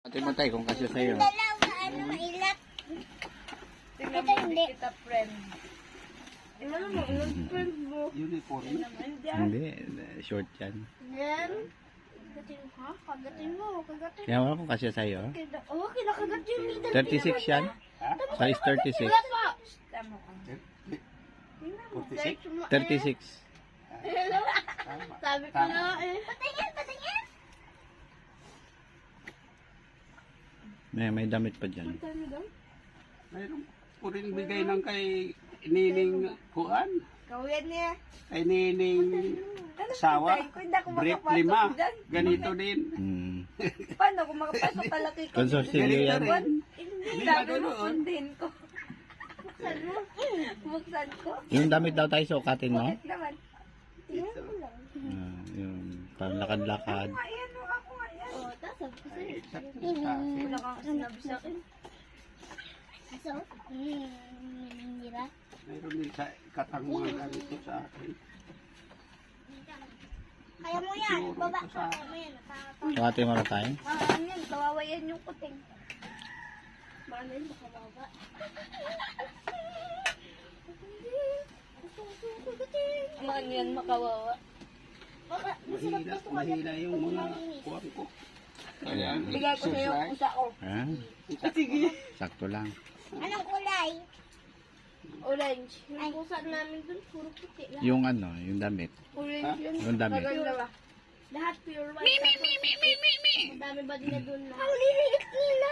Ate mo tayo kung kasi sa'yo. Dalawa, ano, mailat. Tingnan Ito mo, hindi. hindi kita friend. Ano mo, ilang friend mo? Uniform. Naman dyan. Hindi, short yan. Yan. Kagatin, ha? Kagatin mo, kagatin. Kaya wala kung kasi sa'yo. Oh, kinakagat yung mida. 36 yan. Size 36. Wala pa. Tama ka. Tingnan mo, 46? guys, mo, 36. Sabi ko na eh. Patingin, patingin. May damit pa dyan. Mayroon po rin bigay ng kay Nining Kuan. Kawin niya. Kay Nining asawa. Hindi ako Brief makapasok 5. dyan. Ganito din. Hmm. Paano kung makapasok kalaki ko? Consortium yan. Hindi, sabi mo, kundin ko. Buksan mo. Buksan ko. Yung damit daw tayo sukatin mo. Bakit naman? Ito. Yung panlakad-lakad. Ayan o, ako nga yan. Oh, tapos sabi ko sa'yo. Sakto sa akin. Wala kang sinabi sa akin. So, nira. Mayroon din sa katang mga ganito sa akin. Kaya mo yan, baba. Kaya mo yan, Sukatin mo na tayo. Ano yan, kawawa yan yung kuting. Paano yun, baka baba. Ano yan, makawawa. Mahina yung mga kuwan ko. Ayan. Bigay ko sa'yo kung sa ko. Ha? Sige. Sakto lang. Anong kulay? Orange. Yung pusa namin dun, puro puti lang. Yung ano, yung damit. Orange yun. Yung damit. Maganda ba? Lahat pure white. Ang dami ba din na dun na? Ang liliit nila!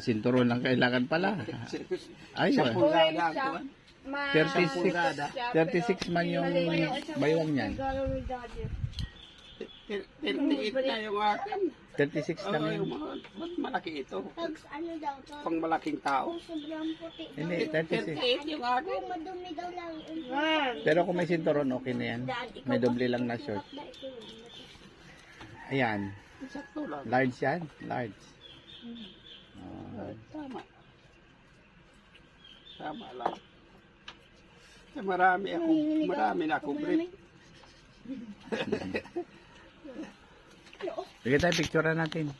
Sinturon lang kailangan pala. Ay, Sa wala. pulgada ang kuwan. 36 36 man yung baywang niyan. 38 na yung akin. 36 lang Oo, yun. yung mga, ba't malaki ito? Pag ano daw to? Pang malaking tao. Kung sobrang puti daw. Hindi, 36. 38 yung akin. Kung madumi daw lang. Yung Pero kung may sinturon, okay na yan. May doble lang na short. Ayan. Sakto lang. Large yan. Large. Oh. Tama. Tama lang. Marami na ako brief. Sige tayo, picture natin.